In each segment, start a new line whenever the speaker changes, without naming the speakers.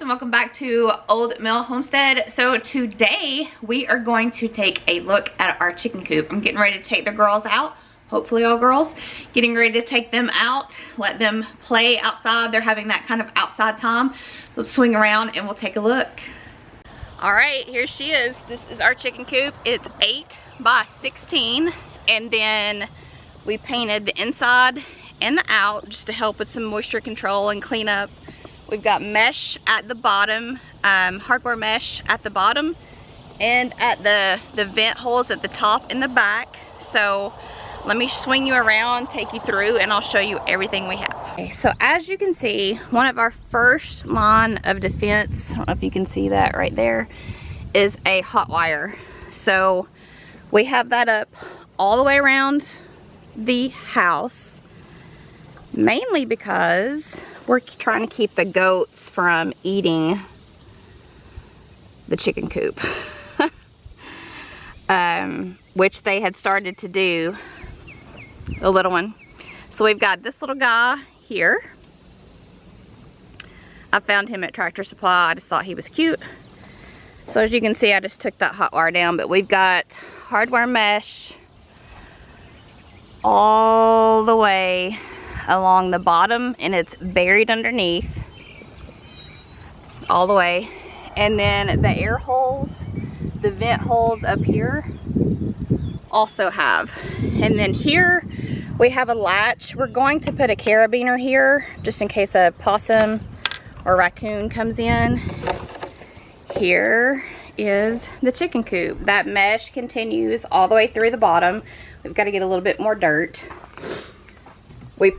and welcome back to Old Mill Homestead. So today we are going to take a look at our chicken coop. I'm getting ready to take the girls out, hopefully all girls, getting ready to take them out, let them play outside. They're having that kind of outside time. Let's swing around and we'll take a look. All right, here she is. This is our chicken coop. It's 8 by 16, and then we painted the inside and the out just to help with some moisture control and cleanup. We've got mesh at the bottom, hardboard mesh at the bottom, and at the vent holes at the top and the back. So let me swing you around, take you through, and I'll show you everything we have. Okay, so as you can see, one of our first line of defense, I don't know if you can see that right there, is a hot wire. So we have that up all the way around the house, mainly because we're trying to keep the goats from eating the chicken coop, which they had started to do, the little one. So we've got this little guy here. I found him at Tractor Supply. I just thought he was cute. So as you can see, I just took that hot wire down, but we've got hardware mesh all the way along the bottom, and it's buried underneath all the way. And then the air holes, the vent holes up here also have. And then here we have a latch. We're going to put a carabiner here just in case a possum or raccoon comes in. Here is the chicken coop. That mesh continues all the way through the bottom. We've got to get a little bit more dirt. We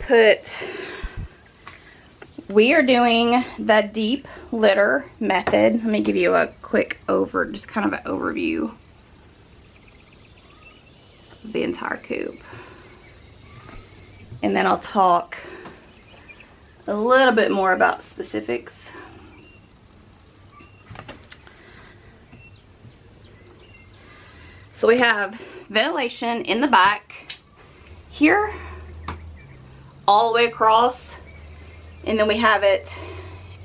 are doing the deep litter method. Let me give you a quick just kind of an overview of the entire coop. And then I'll talk a little bit more about specifics. So we have ventilation in the back here, all the way across, and then we have it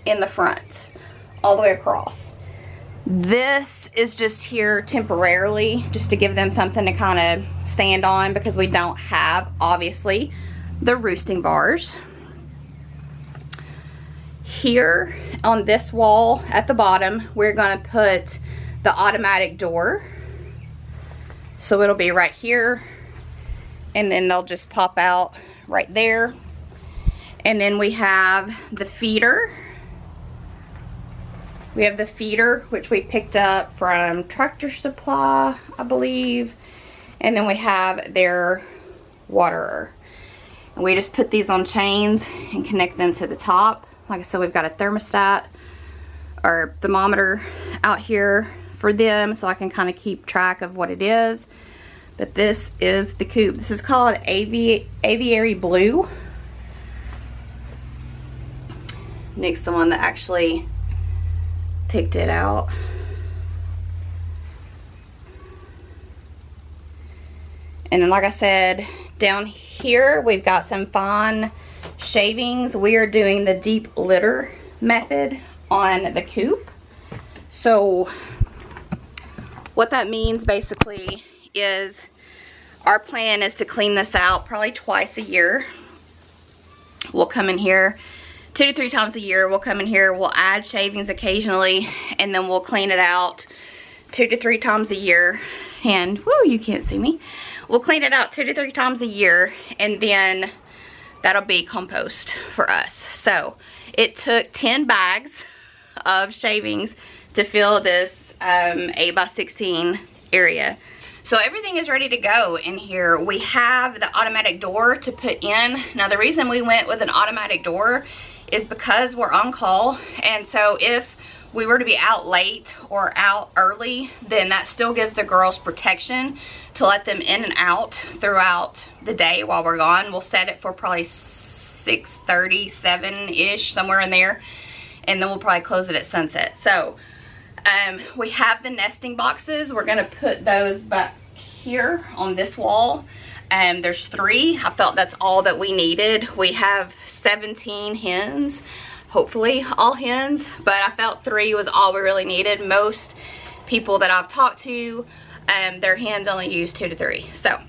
in the front all the way across. This is just here temporarily, just to give them something to kind of stand on, because we don't have, obviously, the roosting bars. Here on this wall at the bottom, we're going to put the automatic door. So it'll be right here, and then they'll just pop out right there. And then we have the feeder. We have the feeder, which we picked up from Tractor Supply, I believe. And then we have their waterer. And we just put these on chains and connect them to the top. Like I said, we've got a thermostat or thermometer out here for them, so I can kind of keep track of what it is. But this is the coop. This is called Aviary Blue. Nick's the one that actually picked it out. And then, like I said, down here we've got some fine shavings. We are doing the deep litter method on the coop. So what that means basically is our plan is to clean this out probably twice a year. We'll come in here 2 to 3 times a year. We'll come in here, we'll add shavings occasionally, and then we'll clean it out 2 to 3 times a year. And whoo, you can't see me. We'll clean it out 2 to 3 times a year, and then that'll be compost for us. So it took 10 bags of shavings to fill this 8 by 16 area. So everything is ready to go in here. We have the automatic door to put in. Now the reason we went with an automatic door is because we're on call, and so if we were to be out late or out early, then that still gives the girls protection to let them in and out throughout the day while we're gone. We'll set it for probably 6:30, 7-ish, somewhere in there, and then we'll probably close it at sunset. So we have the nesting boxes. We're gonna put those back here on this wall. There's 3. I felt that's all that we needed. We have 17 hens, hopefully all hens, but I felt 3 was all we really needed. Most people that I've talked to, their hens only use 2 to 3. So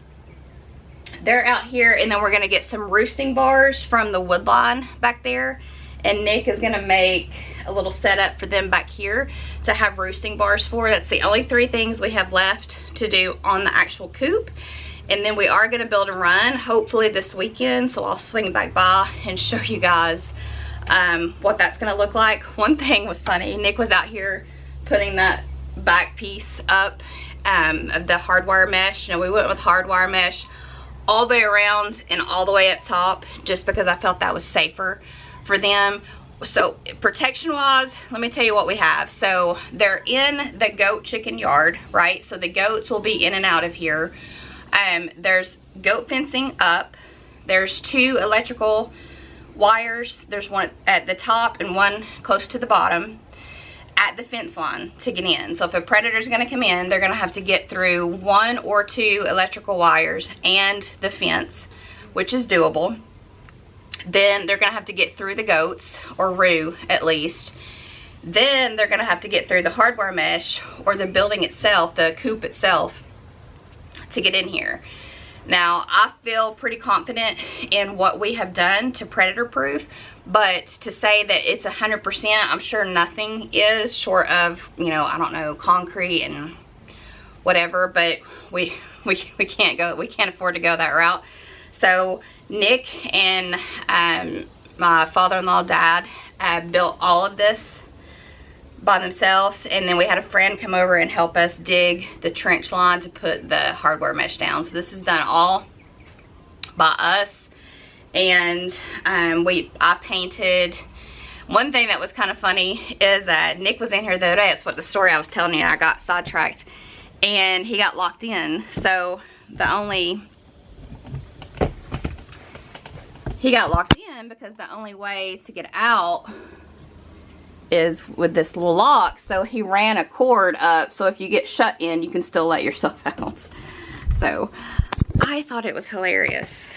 they're out here, and then we're gonna get some roosting bars from the wood line back there, and Nick is gonna make a little setup for them back here to have roosting bars for. That's the only 3 things we have left to do on the actual coop. And then we are gonna build a run hopefully this weekend, so I'll swing back by and show you guys what that's gonna look like. One thing was funny, Nick was out here putting that back piece up of the hardwire mesh. You know, we went with hardwire mesh all the way around and all the way up top just because I felt that was safer for them. So protection wise, let me tell you what we have. So they're in the goat chicken yard, right? So the goats will be in and out of here. There's goat fencing up. There's 2 electrical wires. There's one at the top and one close to the bottom at the fence line to get in. So if a predator's gonna come in, they're gonna have to get through 1 or 2 electrical wires and the fence, which is doable. Then they're gonna have to get through the goats, or roo at least. Then they're gonna have to get through the hardwire mesh or the building itself, the coop itself, to get in here. Now, I feel pretty confident in what we have done to predator proof, but to say that it's 100%, I'm sure nothing is short of, you know, I don't know, concrete and whatever, but we can't go, we can't afford to go that route. So Nick and my father-in-law, dad, built all of this by themselves, and then we had a friend come over and help us dig the trench line to put the hardware mesh down. So this is done all by us, and I painted. One thing that was kind of funny is Nick was in here the other day. That's what the story I was telling you. I got sidetracked, and he got locked in. So he got locked in because the only way to get out is with this little lock. So he ran a cord up, so if you get shut in, you can still let yourself out. So I thought it was hilarious.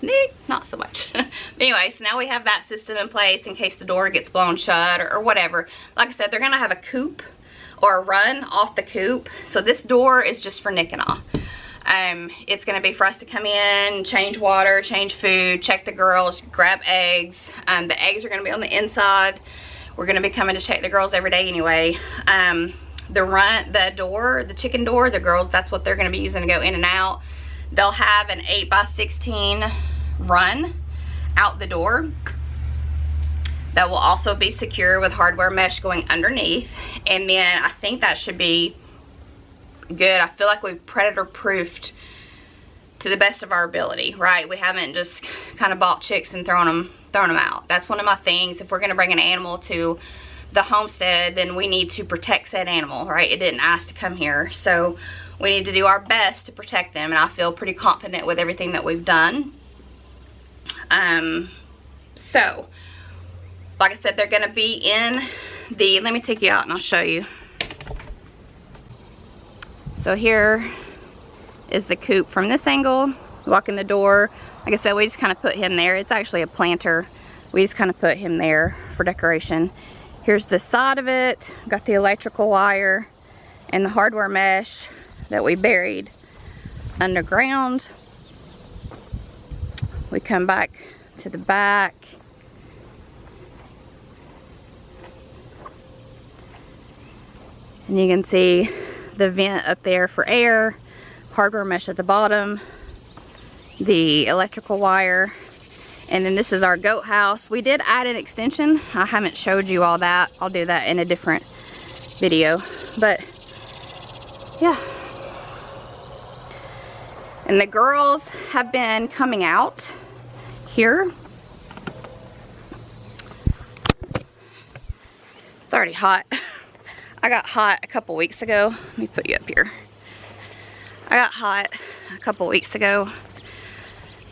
Nick, not so much. Anyway, so now we have that system in place in case the door gets blown shut or whatever. Like I said, they're gonna have a coop or a run off the coop. So this door is just for Nick and I. It's gonna be for us to come in, change water, change food, check the girls, grab eggs. The eggs are gonna be on the inside. We're gonna be coming to check the girls every day anyway. The chicken door, the girls, that's what they're gonna be using to go in and out. They'll have an 8x16 run out the door that will also be secure with hardware mesh going underneath. And then I think that should be good. I feel like we've predator proofed to the best of our ability, right? We haven't just kind of bought chicks and thrown them out. That's one of my things. If we're going to bring an animal to the homestead, then we need to protect said animal, right? It didn't ask to come here, so we need to do our best to protect them, and I feel pretty confident with everything that we've done. So like I said, they're going to be in the, let me take you out and I'll show you. So here is the coop from this angle. Walk in the door. Like I said, we just kind of put him there. It's actually a planter. We just kind of put him there for decoration. Here's the side of it. Got the electrical wire and the hardware mesh that we buried underground. We come back to the back. And you can see the vent up there for air, hardware mesh at the bottom, the electrical wire, and then this is our goat house. We did add an extension. I haven't showed you all that. I'll do that in a different video, but yeah. And the girls have been coming out here. It's already hot. I got hot a couple weeks ago. Let me put you up here. I got hot a couple weeks ago,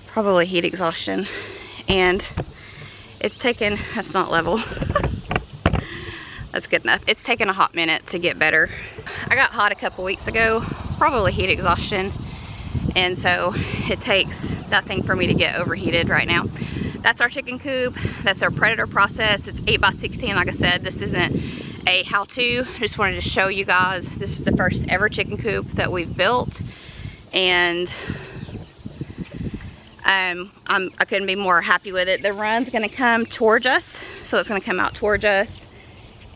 probably heat exhaustion, and it's taken, that's not level. That's good enough. It's taken a hot minute to get better. I got hot a couple weeks ago, probably heat exhaustion, and so it takes nothing for me to get overheated right now. that's our chicken coop. That's our predator process. It's 8 by 16. Like I said, this isn't a how-to. Just wanted to show you guys. This is the first ever chicken coop that we've built, and I couldn't be more happy with it. The run's gonna come towards us, so it's gonna come out towards us.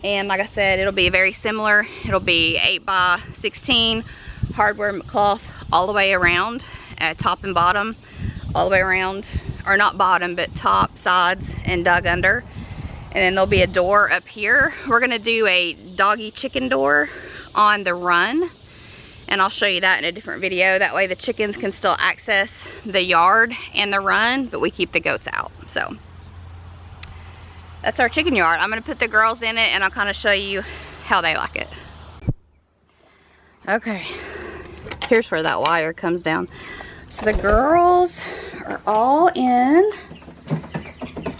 And like I said, it'll be very similar. It'll be 8 by 16, hardware cloth all the way around, top and bottom, all the way around, or not bottom, but top, sides, and dug under. And then there'll be a door up here. We're gonna do a doggy chicken door on the run, and I'll show you that in a different video. That way the chickens can still access the yard and the run, but we keep the goats out. So that's our chicken yard. I'm gonna put the girls in it and I'll kind of show you how they like it. Okay, here's where that wire comes down. So the girls are all in.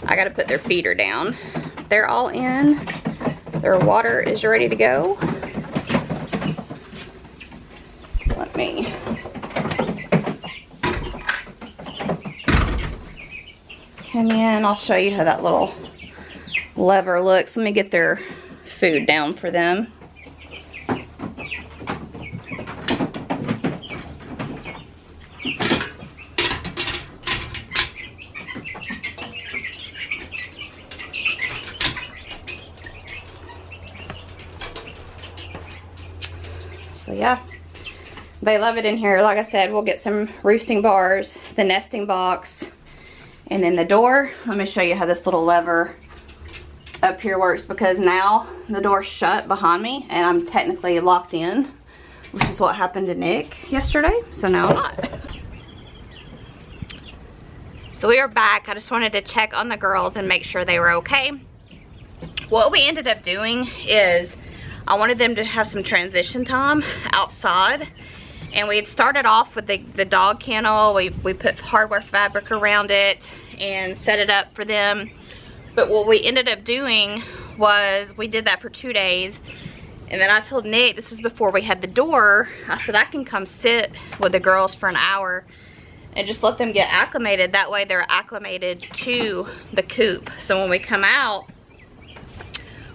I gotta put their feeder down. They're all in. Their water is ready to go. Let me come in. I'll show you how that little lever looks. Let me get their food down for them. So yeah, they love it in here. Like I said, we'll get some roosting bars, the nesting box, and then the door. Let me show you how this little lever up here works, because now the door's shut behind me and I'm technically locked in, which is what happened to Nick yesterday. So now I'm not. So we are back. I just wanted to check on the girls and make sure they were okay. What we ended up doing is I wanted them to have some transition time outside, and we had started off with the dog kennel. We put hardware fabric around it and set it up for them. But what we ended up doing was we did that for 2 days, and then I told Nick, this is before we had the door, I said I can come sit with the girls for an hour and just let them get acclimated. That way they're acclimated to the coop. So when we come out,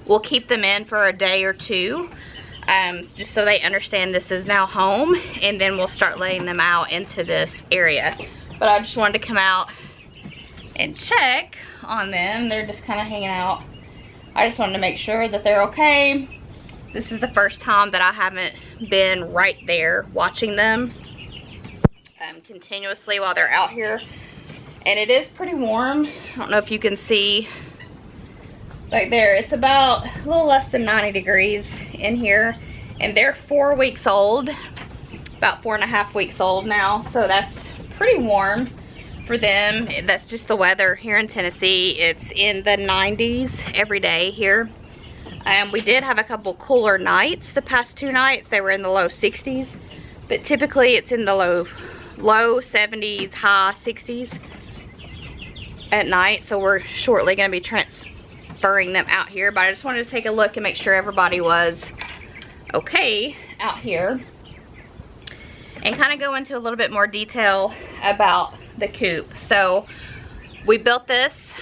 we'll keep them in for a day or two, just so they understand this is now home, and then we'll start letting them out into this area. But I just wanted to come out and check on them. They're just kind of hanging out. I just wanted to make sure that they're okay. This is the first time that I haven't been right there watching them continuously while they're out here. And it is pretty warm. I don't know if you can see right there. It's about a little less than 90 degrees in here, and they're 4 weeks old, about 4.5 weeks old now, so that's pretty warm for them. That's just the weather here in Tennessee. It's in the 90s every day here. We did have a couple cooler nights the past 2 nights. They were in the low 60s, but typically it's in the low 70s, high 60s at night. So we're shortly going to be transferring them out here, but I just wanted to take a look and make sure everybody was okay out here, and kind of go into a little bit more detail about the coop. So we built this,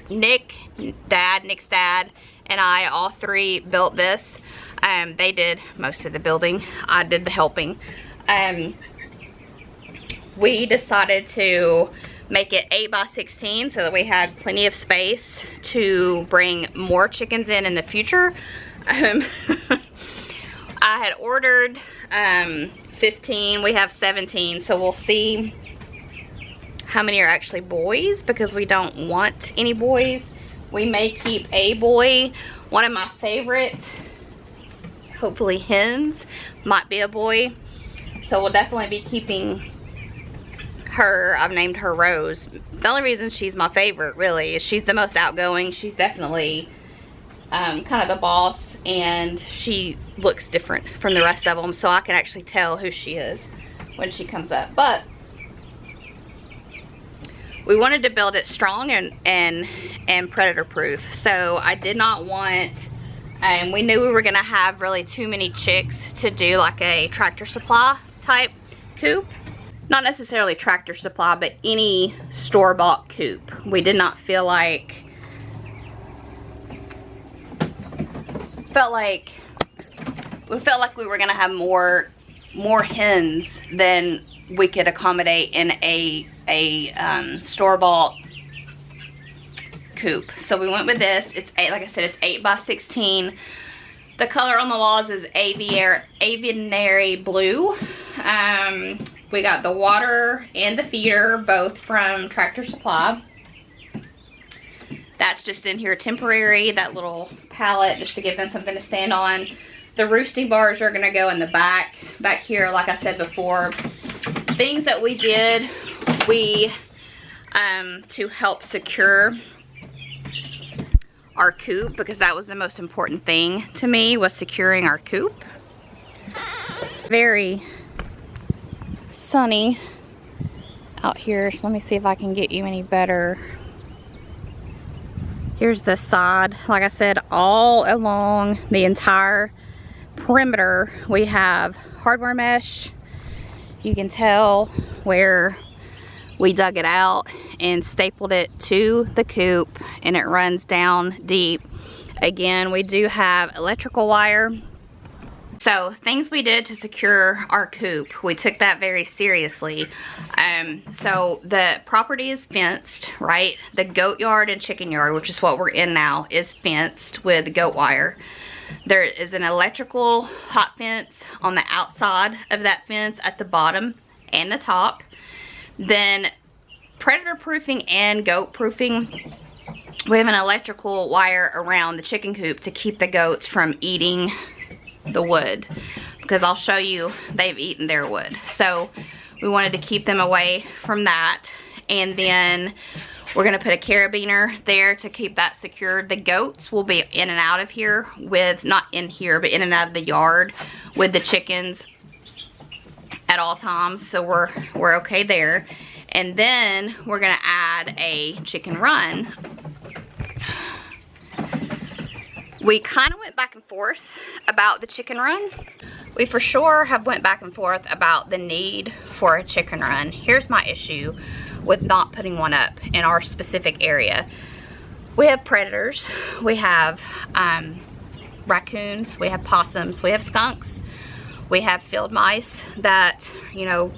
Nick's dad and I, all three built this. They did most of the building, I did the helping. We decided to make it 8 by 16 so that we had plenty of space to bring more chickens in the future. I had ordered 15, we have 17, so we'll see how many are actually boys, because we don't want any boys. We may keep a boy. One of my favorite, hopefully hens, might be a boy, so we'll definitely be keeping her. I've named her Rose. The only reason she's my favorite really is she's the most outgoing. She's definitely kind of the boss, and she looks different from the rest of them, so I can actually tell who she is when she comes up. But we wanted to build it strong and predator proof, so I did not want, we knew we were gonna have really too many chicks to do like a Tractor Supply type coop. not necessarily Tractor Supply, but any store-bought coop. We did not feel like, we felt like we were gonna have more hens than we could accommodate in a store-bought coop. So we went with this. It's like I said, it's 8 by 16. The color on the walls is aviary blue. We got the water and the feeder both from Tractor Supply. That's just in here temporary, that little pallet, just to give them something to stand on. The roosting bars are gonna go in the back here, like I said before. Things that we did, to help secure our coop, because that was the most important thing to me, was securing our coop. Very sunny out here, so let me see if I can get you any better. Here's the side. Like I said, all along the entire perimeter we have hardware mesh. You can tell where we dug it out and stapled it to the coop, and it runs down deep. Again, we do have electrical wire. So things we did to secure our coop, we took that very seriously. So the property is fenced, right? The goat yard and chicken yard, which is what we're in now, is fenced with goat wire. There is an electrical hot fence on the outside of that fence at the bottom and the top. Then predator proofing and goat proofing, we have an electrical wire around the chicken coop to keep the goats from eating the wood, because I'll show you they've eaten their wood. So we wanted to keep them away from that. And then we're gonna put a carabiner there to keep that secured. The goats will be in and out of here with, not in here, but in and out of the yard with the chickens at all times. So we're okay there. And then we're gonna add a chicken run. We kind of went back and forth about the chicken run. We for sure have went back and forth about the need for a chicken run. Here's my issue with not putting one up in our specific area. We have predators, we have raccoons, we have possums, we have skunks, we have field mice that, you know,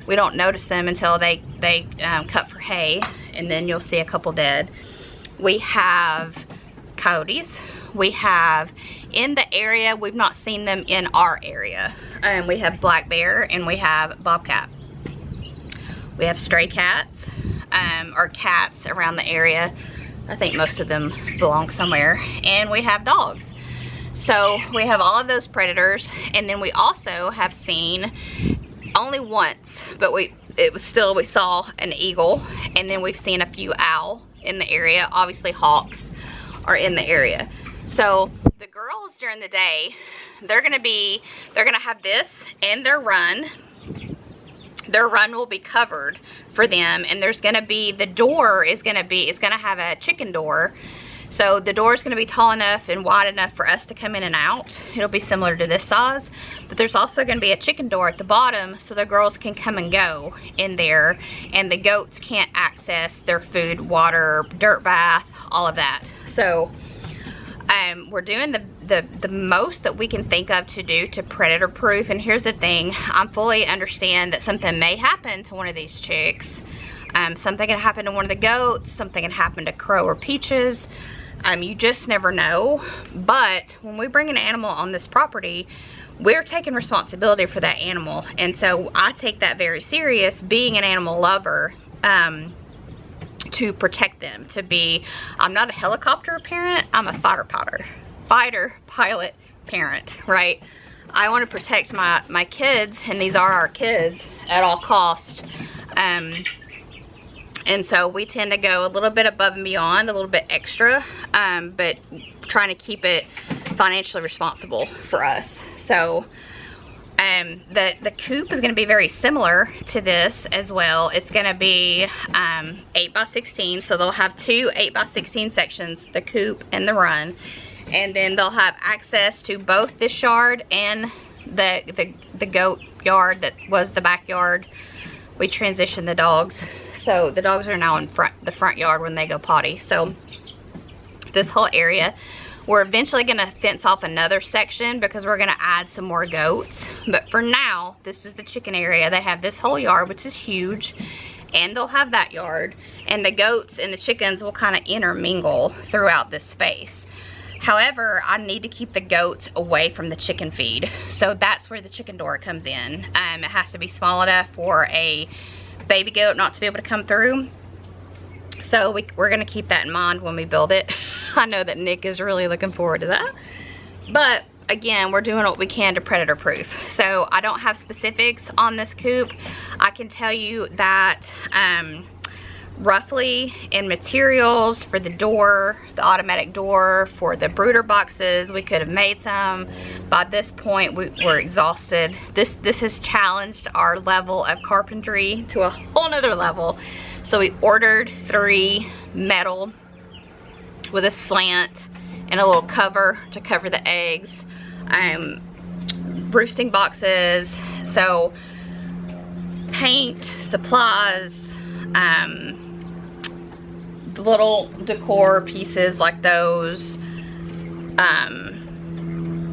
we don't notice them until they cut for hay, and then you'll see a couple dead. We have coyotes. We have, in the area, we've not seen them in our area. We have black bear and we have bobcat. We have stray cats, or cats around the area. I think most of them belong somewhere. And we have dogs. So we have all of those predators. And then we also have seen, only once, but we saw an eagle. And then we've seen a few owl in the area. Obviously hawks are in the area. So the girls during the day, they're gonna have this and their run. Their run will be covered for them, and there's gonna be, the door is gonna have a chicken door. So the door is gonna be tall enough and wide enough for us to come in and out. It'll be similar to this size, but there's also gonna be a chicken door at the bottom so the girls can come and go in there, and the goats can't access their food, water, dirt bath, all of that. So we're doing the most that we can think of to do to predator proof. And here's the thing, I fully understand that something may happen to one of these chicks. Something can happen to one of the goats, something can happen to Crow or Peaches. You just never know. But when we bring an animal on this property, we're taking responsibility for that animal. And so I take that very serious, being an animal lover, to protect them, I'm not a helicopter parent, I'm a fighter pilot parent, right? I want to protect my kids, and these are our kids, at all costs. And so we tend to go a little bit above and beyond, a little bit extra, but trying to keep it financially responsible for us. So the coop is going to be very similar to this as well. It's going to be 8 by 16, so they'll have two 8 by 16 sections, the coop and the run, and then they'll have access to both this yard and the goat yard that was the backyard we transitioned the dogs. So the dogs are now in the front yard when they go potty. So this whole area, we're eventually gonna fence off another section because we're gonna add some more goats. But for now, this is the chicken area. They have this whole yard, which is huge, and they'll have that yard. And the goats and the chickens will kind of intermingle throughout this space. However, I need to keep the goats away from the chicken feed. So that's where the chicken door comes in. It has to be small enough for a baby goat not to be able to come through. So we're gonna keep that in mind when we build it. I know that Nick is really looking forward to that. But again, we're doing what we can to predator proof. So I don't have specifics on this coop. I can tell you that roughly in materials for the door, the automatic door, for the brooder boxes, we could have made some. By this point, we're exhausted. This has challenged our level of carpentry to a whole nother level. So we ordered 3 metal with a slant and a little cover to cover the eggs, roosting boxes, so paint, supplies, little decor pieces like those,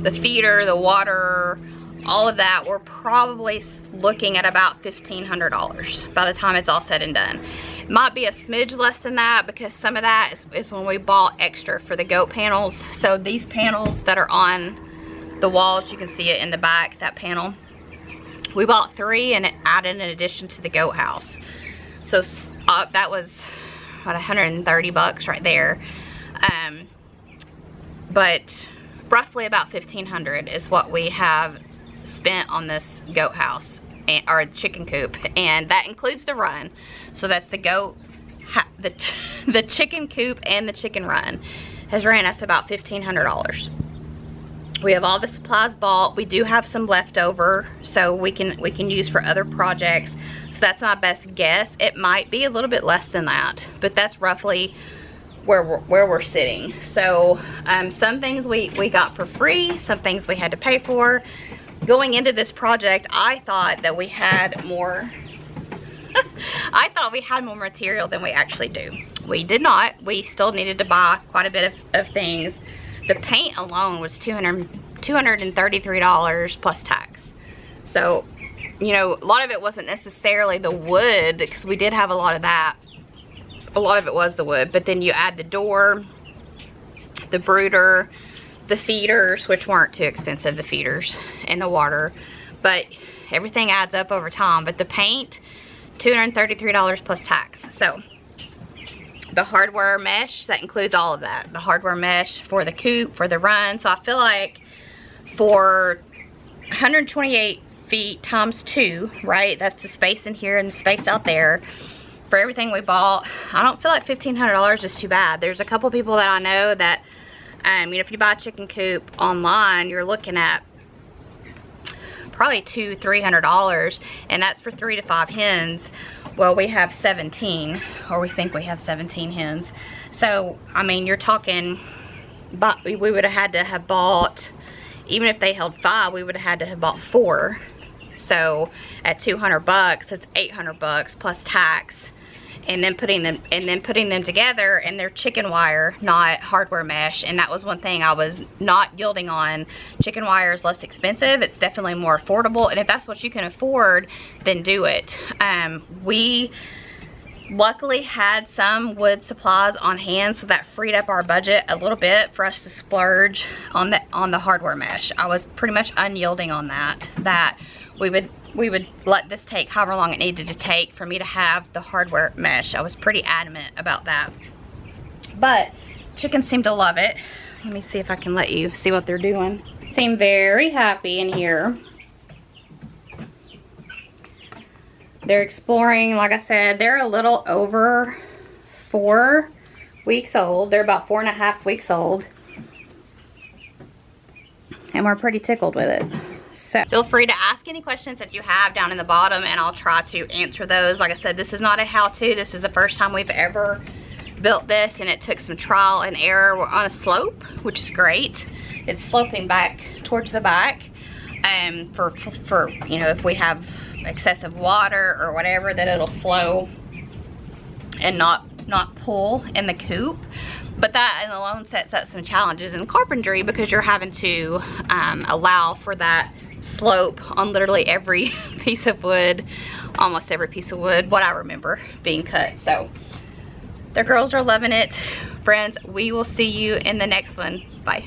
the feeder, the water, all of that. We're probably looking at about $1,500 by the time it's all said and done. Might be a smidge less than that because some of that is when we bought extra for the goat panels. So these panels that are on the walls, you can see it in the back, that panel. We bought 3 and it added an addition to the goat house. So that was about $130 right there. But roughly about $1,500 is what we have spent on this goat house or chicken coop, and that includes the run. So that's the goat, the chicken coop and the chicken run has ran us about $1,500. We have all the supplies bought. We do have some leftover, so we can use for other projects. So that's my best guess. It might be a little bit less than that, but that's roughly where we're sitting. So some things we got for free, some things we had to pay for. Going into this project, I thought that we had more I thought we had more material than we actually do. We did not. We still needed to buy quite a bit of things. The paint alone was $233 plus tax. So, you know, a lot of it wasn't necessarily the wood, because we did have a lot of that. A lot of it was the wood, but then you add the door, the brooder, the feeders, which weren't too expensive, the feeders, and the water, but everything adds up over time. But the paint, $233 plus tax. So the hardware mesh, that includes all of that. The hardware mesh for the coop, for the run. So I feel like for 128 feet times 2, right? That's the space in here and the space out there. For everything we bought, I don't feel like $1,500 is too bad. There's a couple people that I know that, you know, if you buy a chicken coop online, you're looking at probably $200–300, and that's for 3 to 5 hens. Well, we have 17, or we think we have 17 hens. So, I mean, you're talking, but we would have had to have bought, even if they held 5, we would have had to have bought 4. So, at $200, that's $800 plus tax. And then putting them together, and they're chicken wire, not hardware mesh. And that was one thing I was not yielding on. Chicken wire is less expensive. It's definitely more affordable, and if that's what you can afford, then do it. We luckily had some wood supplies on hand, so that freed up our budget a little bit for us to splurge on the hardware mesh. I was pretty much unyielding on that we would let this take however long it needed to take for me to have the hardware mesh. I was pretty adamant about that. But chickens seem to love it. Let me see if I can let you see what they're doing. Seem very happy in here. They're exploring. Like I said, they're a little over 4 weeks old. They're about 4.5 weeks old. And we're pretty tickled with it. So feel free to ask any questions that you have down in the bottom, and I'll try to answer those. Like I said, this is not a how-to. This is the first time we've ever built this, and it took some trial and error. We're on a slope, which is great. It's sloping back towards the back. For you know, if we have excessive water or whatever, that it'll flow and not pull in the coop. But that alone sets up some challenges in carpentry, because you're having to allow for that slope on literally every piece of wood, almost every piece of wood, what I remember being cut. So the girls are loving it. Friends, we will see you in the next one. Bye.